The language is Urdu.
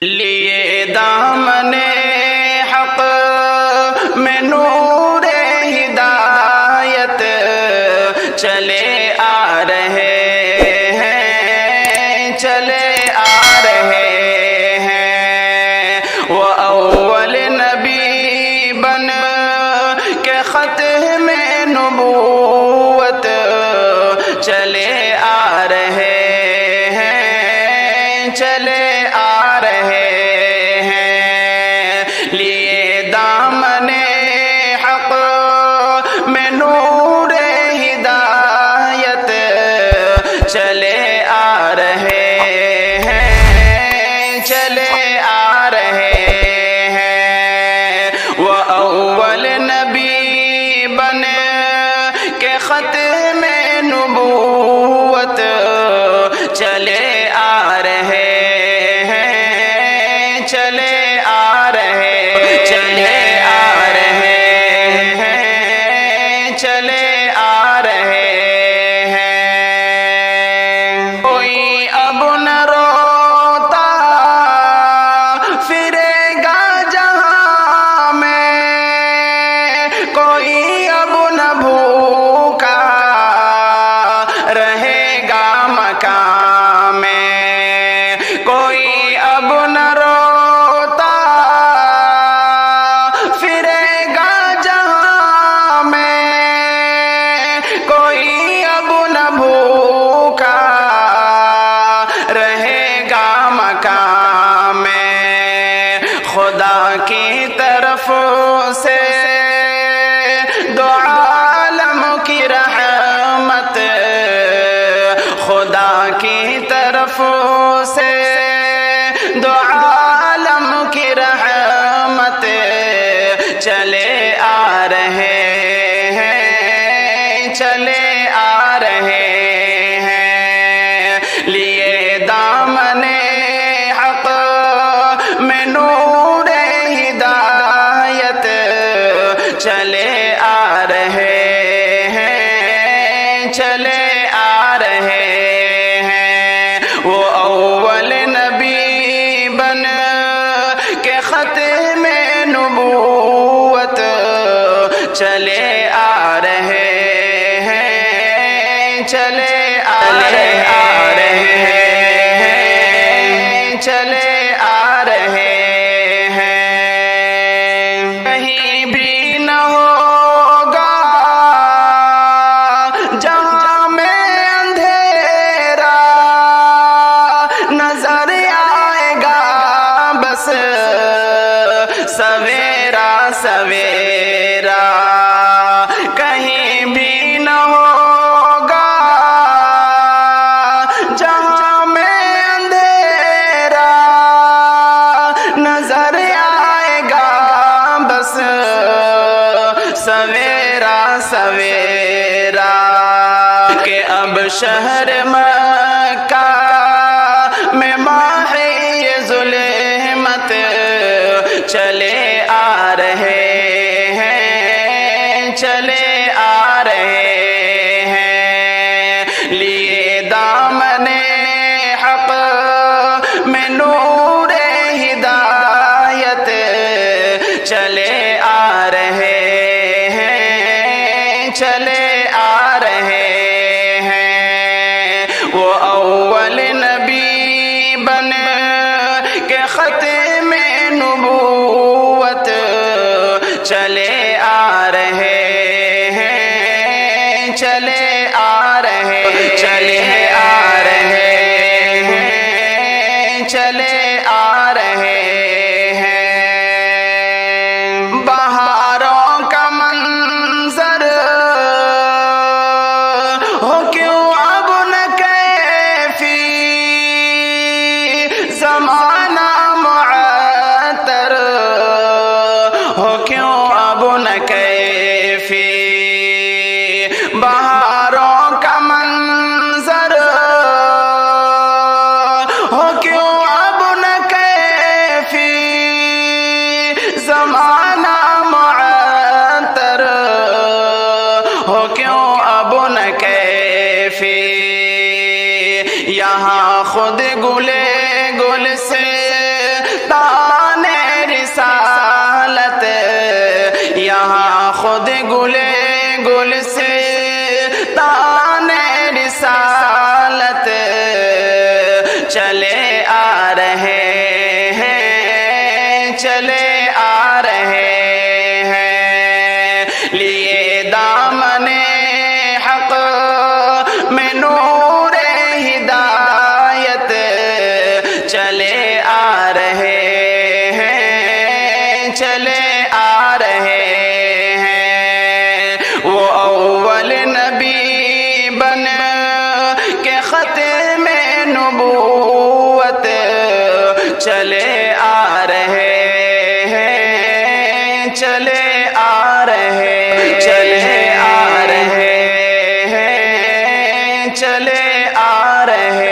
لیے دامن حق میں نور ہدایت چلے آ رہے ہیں، چلے آ رہے ہیں۔ وہ اول نبی بن کے ختم نبوت چلے آ رہے ہیں، چلے آ رہے ہیں۔ لیے دامن حق میں نور ہدایت چلے آ رہے ہیں، چلے آ رہے ہیں۔ وہ اول نبی بن کے ختم نبوت چلے آ رہے ہیں، چلے آ رہے، چلے آ رہے ہیں، چلے آ رہے ہیں۔ کوئی اب نہ روتا پھرے گا جہاں میں، کوئی اب نہ بھوکا رہے گا مکان میں، کوئی اب نہ روتا پھرے گا جہاں میں، کوئی اب نہ بھوکا رہے گا مکان میں۔ خدا کی طرف سے دو عالم کی رحمت، خدا کی طرف سے دو عالم کی رحمت چلے آ رہے ہیں، چلے آ رہے ہیں۔ لیے دامن حق میں نور ہدایت چلے آ رہے ہیں، چلے آ رہے ہیں۔ وہ اول نبی بن کے ختم نبوت چلے آ رہے ہیں، چلے آ رہے ہیں، چلے آ رہے ہیں۔ کہیں بھی نہ ہوگا جہاں میں اندھیرا، نظر آئے گا بس سویرا سویرا۔ کہیں بھی نہ ہوگا جہاں میں اندھیرا، نظر آئے گا بس سویرا سویرا۔ کہ اب شہر مکہ میں ماحی ظلمت چلے آ رہے ہیں، چلے آ رہے ہیں۔ لیے دامن حق میں نور ہدایت چلے آ رہے ہیں، چلے آ رہے ہیں۔ وہ اول نبی بن کے ختم نبوت چلے آ رہے ہیں، چلے آ رہے، چلے آ رہے ہیں، چلے آ رہے ہیں۔ بہاروں کا منظر ہو کیوں اب نہ کیفی، زمانہ معطر ہو کیوں اب نہ کیفی۔ بہاروں کا منظر ہو کیوں اب نہ کیفی، زمانہ معطر ہو کیوں اب نہ کیفی۔ یہاں خود گلے گل سے تان رسالت، یہاں خود گل سے تان رسالت چلے آ رہے ہیں، چلے آ رہے ہیں، لیے دامن حق میں نور ہدایت چلے آ رہے ہیں، چلے آ رہے ہیں۔ وہ اول نبی بن کے ختم نبوت چلے آ رہے ہیں، چلے آ رہے، چلے آ رہے ہیں، چلے آ رہے